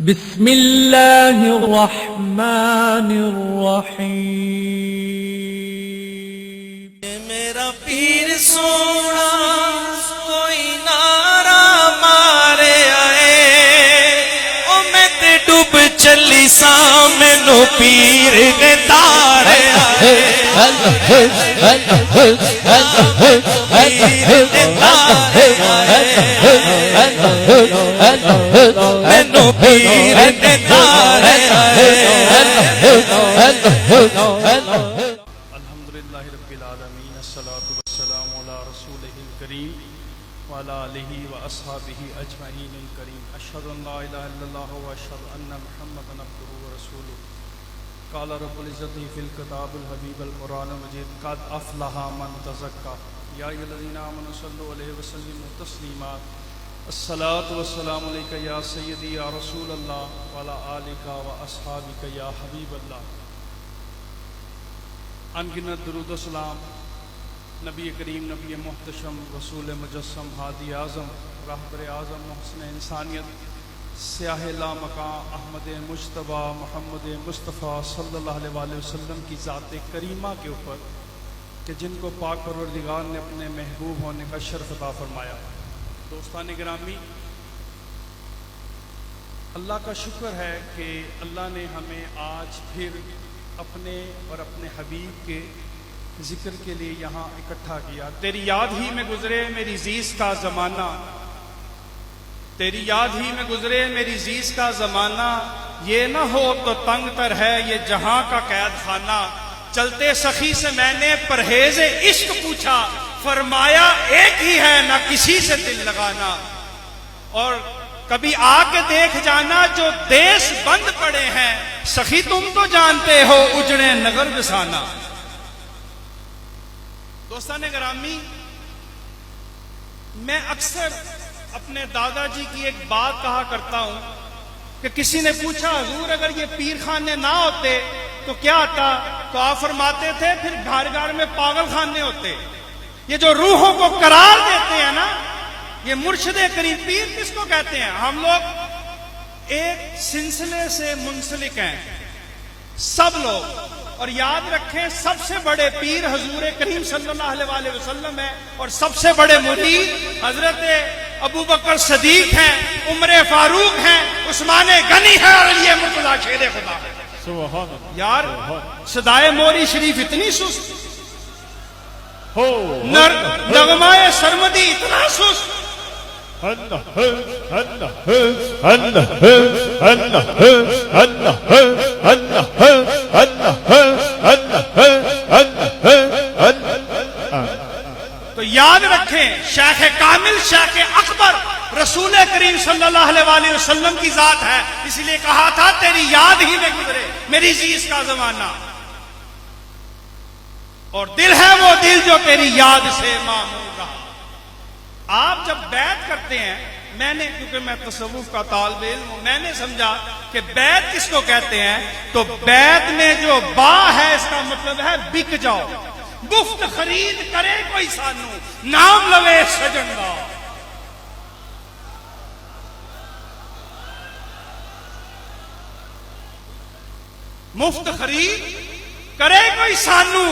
بسم اللہ الرحمن الرحیم۔ میرا پیر سونا کوئی نعرہ مارے آئے، او میں تے ڈوب چلی سا مینو پیر نے تارے آئے، مینو پیر نے تارے آئے۔ الحمدللہ رب العالمین، الصلاۃ والسلام علی رسولہ الکریم وعلی آلہ واصحابہ اجمعین الکریم۔ اشہد ان لا الہ الا اللہ واشہد ان محمدا عبدہ ورسولہ۔ قال رب العزت فی الکتاب الحبیب القرآن المجید قد افلح من تزکیٰ یا ایھا الذین آمنوا صلوا علیہ وسلموا تسلیما۔ الصلاۃ والسلام علیک یا سیدی یا رسول اللہ وعلی آلک واصحابک یا حبیب اللہ۔ انگنت درود و سلام نبی کریم، نبی محتشم، رسول مجسم، ہادی اعظم، رہبر اعظم، محسن انسانیت، سیاہ لامکاں، احمد مجتبیٰ محمد مصطفیٰ صلی اللہ علیہ وآلہ وسلم کی ذات کریمہ کے اوپر کہ جن کو پاک پروردگار نے اپنے محبوب ہونے کا شرف عطا فرمایا۔ دوستان گرامی، اللہ کا شکر ہے کہ اللہ نے ہمیں آج پھر اپنے اور اپنے حبیب کے ذکر کے لیے یہاں اکٹھا کیا۔ تیری یاد ہی میں گزرے میری زیز کا زمانہ، تیری یاد ہی میں گزرے میری زیز کا زمانہ، یہ نہ ہو تو تنگ تر ہے یہ جہاں کا قید خانہ۔ چلتے سخی سے میں نے پرہیز عشق پوچھا، فرمایا ایک ہی ہے نہ کسی سے دل لگانا، اور کبھی آ کے دیکھ جانا جو دیس بند پڑے ہیں، سخی تم تو جانتے ہو اجڑے نگر بسانا۔ دوستان گرامی، میں اکثر اپنے دادا جی کی ایک بات کہا کرتا ہوں کہ کسی نے پوچھا حضور اگر یہ پیر خانے نہ ہوتے تو کیا آتا؟ تو آپ فرماتے تھے پھر گھر گھر میں پاگل خانے ہوتے۔ یہ جو روحوں کو قرار دیتے ہیں نا، یہ مرشد کریم پیر کس کو کہتے ہیں؟ ہم لوگ ایک سلسلے سے منسلک ہیں سب لوگ، اور یاد رکھیں سب سے بڑے پیر حضور کریم صلی اللہ علیہ وآلہ وسلم ہیں، اور سب سے بڑے مرید حضرت ابو بکر صدیق ہیں، عمر فاروق ہیں، عثمان غنی ہے، اور علی مرتضیٰ شیر خدا ہے۔ یار صدائے موری شریف اتنی سست، نغمہ سرمدی اتنا سست، تو یاد رکھیں شیخ کامل شیخ اکبر رسول کریم صلی اللہ علیہ وآلہ وسلم کی ذات ہے، اس لیے کہا تھا تیری یاد ہی میں گزرے میری زیز کا زمانہ، اور دل ہے وہ دل جو تیری یاد سے معمور رہا۔ آپ جب بیعت کرتے ہیں، میں نے کیونکہ میں تصوف کا طالب علم ہوں، میں نے سمجھا کہ بیعت کس کو کہتے ہیں، تو بیعت میں جو با ہے اس کا مطلب ہے بک جاؤ، مفت خرید کرے کوئی سانو، نام لوے سجن دا۔ مفت خرید کرے کوئی سانو،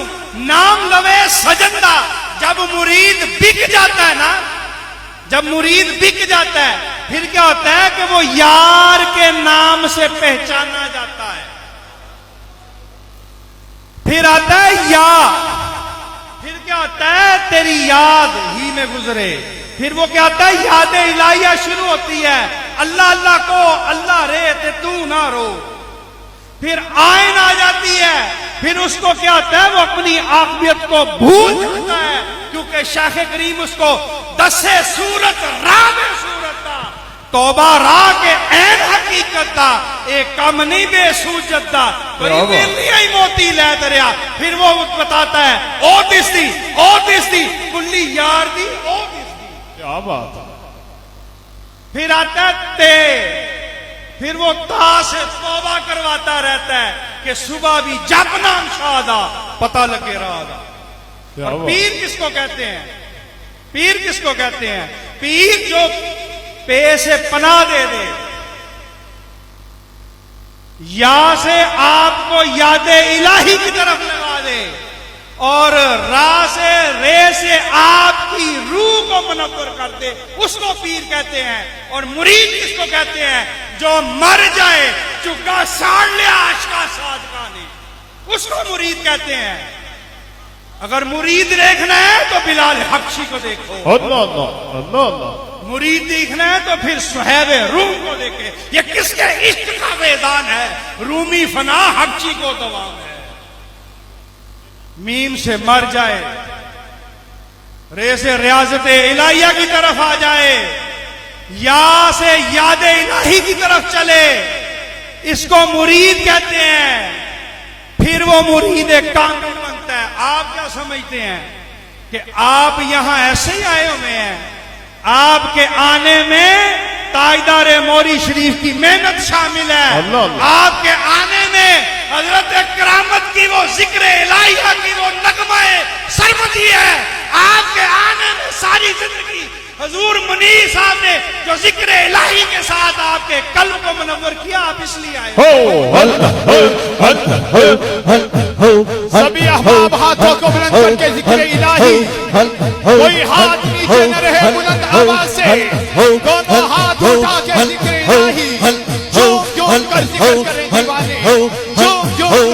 نام لوے سجندہ۔ جب مرید بک جاتا ہے نا، جب مرید بک جاتا ہے پھر کیا ہوتا ہے کہ وہ یار کے نام سے پہچانا جاتا ہے، پھر آتا ہے یا، پھر کیا ہوتا ہے تیری یاد ہی میں گزرے، پھر وہ کیا ہوتا ہے یاد الہیہ شروع ہوتی ہے، اللہ اللہ کو اللہ رے تے تو نہ رو، پھر آئین آ جاتی ہے، پھر اس کو کیا ہوتا ہے وہ اپنی عاقبت کو بھول جاتا ہے، کیونکہ شیخ کریم اس کو دسے صورت راہ صورت دا، توبہ راہ کے عین حقیقت دا، ایک کم نہیں بے سوجت دا، کوئی ملنی ہی موتی لے دریا، پھر وہ بتاتا ہے او دس دی کلی یار دی او دس دی، کیا بات ہے۔ پھر آتا ہے تے، پھر وہ تا سے توبہ کرواتا رہتا ہے کہ صبح بھی جب نام شادا پتہ لگے رہا دا۔ اور پیر کس کو کہتے ہیں؟ پیر کس کو کہتے ہیں؟ پیر جو پے سے پناہ دے دے، یا سے آپ کو یاد الہی کی طرف لگا دے، اور را سے رے سے آپ کی روح کو منور کر دے، اس کو پیر کہتے ہیں۔ اور مرید اس کو کہتے ہیں جو مر جائے چگا ساڑ لیا عشقا صادقہ نے، اس کو مرید کہتے ہیں۔ اگر مرید دیکھنا ہے تو بلال حبشی کو دیکھو، اللہ اللہ اللہ اللہ، مرید دیکھنا ہے تو پھر صہیب روم کو دیکھے۔ یہ کس کے عشق کا میدان ہے؟ رومی فنا حبشی کو دوام ہے۔ میم سے مر جائے، رے سے ریاضت الہیہ کی طرف آ جائے، یا سے یاد الہی کی طرف چلے، اس کو مرید کہتے ہیں۔ پھر وہ مرید کامل بنتا ہے۔ آپ کیا سمجھتے ہیں کہ آپ یہاں ایسے ہی آئے ہوئے ہیں؟ آپ کے آنے میں تاجدار موری شریف کی محنت شامل ہے۔ اللہ اللہ۔ آپ کے آنے میں حضرت کرامت کی وہ ذکر الہیہ کی وہ نغمہ سرمدی ہے۔ آپ کے آنے میں ساری زندگی حضور منیر صاحب نے جو ذکر الہی کے ساتھ آپ کے قلب کو منور کیا، آپ اس لیے آئے۔ سبھی احباب ہاتھوں کو بلند کر کے ذکر الہی، کوئی ہاتھ نیچے نہ رہے، بلند آواز سے دونوں ہاتھ اٹھا کے ذکر الہی، جھوم جھوم کر ذکر کریں دیوانے، جھوم جھوم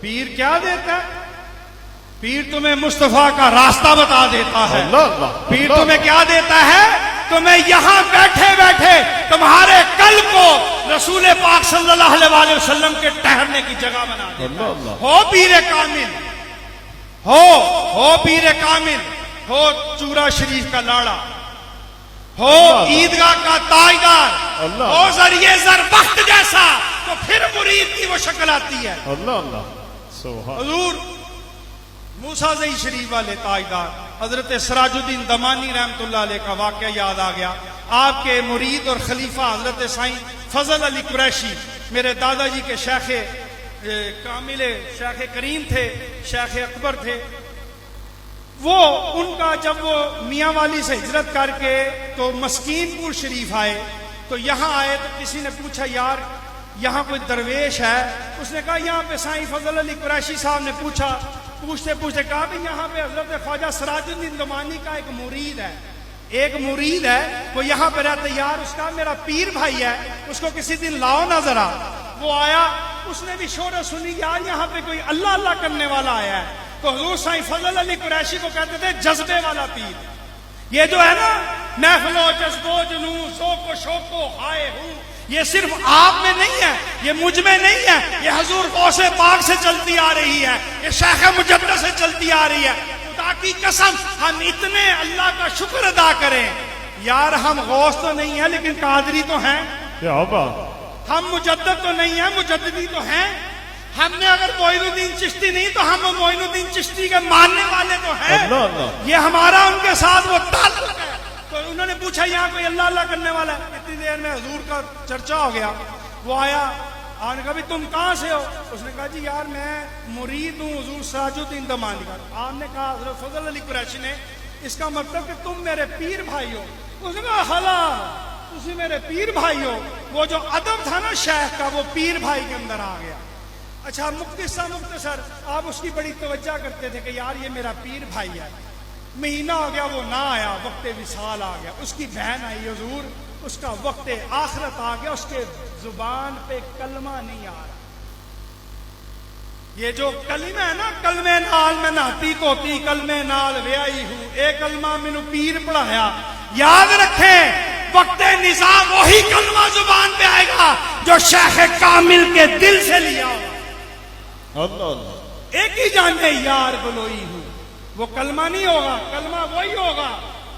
پیر کیا دیتا ہے؟ پیر تمہیں مصطفیٰ کا راستہ بتا دیتا ہے۔ پیر تمہیں کیا دیتا ہے؟ تمہیں یہاں بیٹھے بیٹھے تمہارے قلب کو رسول پاک صلی اللہ علیہ وسلم کے ٹہرنے کی جگہ بنا دیتا ہے۔ ہو پیر کامل، ہو پیر کامل، ہو چورا شریف کا لاڑا، ہو عیدگاہ کا تاجدار، ہو ذریعے زر بخت جیسا، تو پھر مرید کی وہ شکل آتی ہے۔ اللہ اللہ سبحان حضور موسیٰ زئی شریف والے تاجدار حضرت سراج الدین دمانی رحمت اللہ علیہ کا واقعہ یاد آ گیا۔ آپ کے مرید اور خلیفہ حضرت سائیں فضل علی قریشی میرے دادا جی کے شیخ کامل، شیخ کریم تھے، شیخ اکبر تھے۔ وہ ان کا جب وہ میاں والی سے ہجرت کر کے تو مسکین پور شریف آئے، تو یہاں آئے تو کسی نے پوچھا یار یہاں کوئی درویش ہے؟ اس نے کہا یہاں پہ سائیں فضل علی قریشی صاحب نے پوچھا، پوچھتے پوچھتے کہا بھی یہاں پہ حضرت خواجہ سراج الدین دمانی کا ایک مرید ہے، ایک مرید ہے، وہ یہاں پہ رہتا ہے، یار اس کا میرا پیر بھائی ہے، اس کو کسی دن لاؤ نا ذرا۔ وہ آیا، اس نے بھی شہرت سنی، یار یہاں پہ کوئی اللہ اللہ کرنے والا آیا ہے۔ تو حضور سائیں فضل علی قریشی کو کہتے تھے جذبے والا پیر۔ یہ جو ہے نا محفل و جذب و جنون، ذوق و شوق و ہائے ہوں، یہ صرف آپ میں نہیں ہے، یہ مجھ میں نہیں ہے، یہ حضور غوث پاک سے چلتی آ رہی ہے، یہ شیخ مجدد سے چلتی آ رہی ہے۔ خدا کی قسم ہم اتنے اللہ کا شکر ادا کریں، یار ہم غوث تو نہیں ہیں لیکن قادری تو ہیں، کیا بات، ہم مجدد تو نہیں ہیں مجددی تو ہیں، ہم نے اگر معین الدین چشتی نہیں تو ہم معین الدین چشتی کے ماننے والے تو ہیں۔ اللہ اللہ، یہ ہمارا ان کے ساتھ وہ تعلق ہے۔ تو انہوں نے پوچھا یہاں کوئی اللہ اللہ کرنے والا ہے؟ اتنی دیر میں حضور کا چرچا ہو گیا۔ وہ آیا، آنے کہا بھی تم کہاں سے ہو؟ اس نے کہا جی یار میں مرید ہوں حضور سراج الدین دمانی کا۔ آپ نے کہا حضرت فضل علی قریشی نے اس کا مطلب کہ تم میرے پیر بھائی ہو؟ اس نے کہا حلا تسی میرے پیر بھائی ہو۔ وہ جو ادب تھا نا شیخ کا وہ پیر بھائی کے اندر آ گیا۔ اچھا مختصر آپ اس کی بڑی توجہ کرتے تھے کہ یار یہ میرا پیر بھائی ہے۔ مہینہ ہو گیا وہ نہ آیا، وقت وصال آ گیا، اس کی بہن آئی حضور، اس کا وقت آخرت آ گیا، اس کے زبان پہ کلمہ نہیں آ رہا۔ یہ جو کلمہ ہے نا، کلمے نال میں نہتی توتی کلمے نال ویائی ہوں، ایک کلمہ مینو پیر پڑھایا۔ یاد رکھیں وقت نظام وہی کلمہ زبان پہ آئے گا جو شیخ کامل کے دل سے لیا ہوگا۔ اللہ اللہ، ایک ہی جانے یار گلوئی ہوں، وہ کلمہ نہیں ہوگا، کلمہ وہی ہوگا،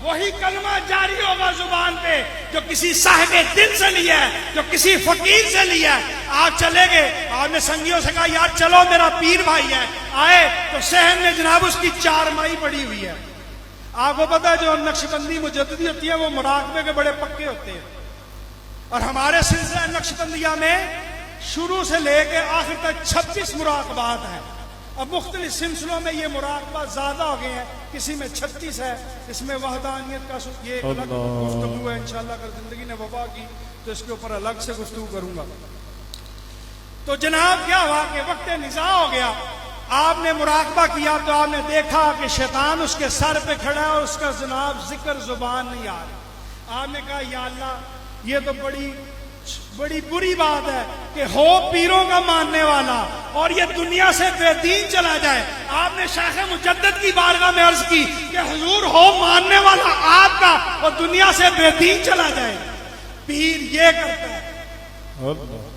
وہی کلمہ جاری ہوگا زبان پہ جو کسی صاحب دل سے لیا ہے، جو کسی فقیر سے لیا ہے۔ آپ چلے گئے، آپ نے سنگیوں سے کہا یار چلو میرا پیر بھائی ہے، آئے تو صحن میں جناب اس کی چارمائی پڑی ہوئی ہے۔ آپ کو پتا ہے جو نقشبندی مجددی ہوتی ہے وہ مراقبے کے بڑے پکے ہوتے ہیں، اور ہمارے سلسلہ نقشبندیہ میں شروع سے لے کے آخر تک 26 مراقبات ہیں۔ اب مختلف سلسلوں میں یہ مراقبہ زیادہ ہو گئے ہیں، کسی میں 36 ہے، اس میں وحدانیت کا یہ الگ گفتگو ہے، انشاءاللہ اگر زندگی نے وفا کی تو اس کے اوپر الگ سے گفتگو کروں گا۔ تو جناب کیا ہوا کہ وقت نزاع ہو گیا، آپ نے مراقبہ کیا تو آپ نے دیکھا کہ شیطان اس کے سر پہ کھڑا ہے اور اس کا جناب ذکر زبان نہیں آ رہا۔ آپ نے کہا یا اللہ یہ تو بڑی بری بات ہے کہ ہو پیروں کا ماننے والا اور یہ دنیا سے بے دین چلا جائے۔ آپ نے شیخ مجدد کی بارگاہ میں عرض کی کہ حضور ہو ماننے والا آپ کا اور دنیا سے بے دین چلا جائے۔ پیر یہ کرتا ہے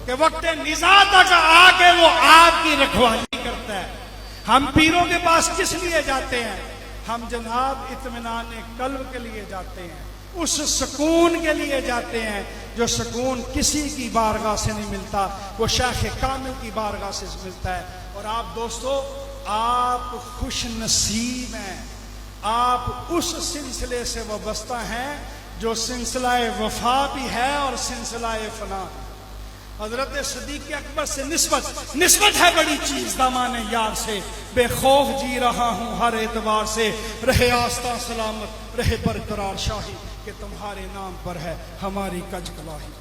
کہ وقت نزاع تک آ کے وہ آپ کی رکھوالی کرتا ہے۔ ہم پیروں کے پاس کس لیے جاتے ہیں؟ ہم جناب اطمینان قلب کے لیے جاتے ہیں، اس سکون کے لیے جاتے ہیں جو سکون کسی کی بارگاہ سے نہیں ملتا، وہ شیخ کامل کی بارگاہ سے ملتا ہے۔ اور آپ دوستو آپ خوش نصیب ہیں، آپ اس سلسلے سے وابستہ ہیں جو سلسلہ وفا بھی ہے اور سلسلہ فنا۔ حضرت صدیق اکبر سے نسبت ہے بڑی چیز دامان یار سے، بے خوف جی رہا ہوں ہر اعتبار سے، رہے آستہ سلامت رہے برقرار شاہی کہ تمہارے نام پر ہے ہماری کج کلاہی۔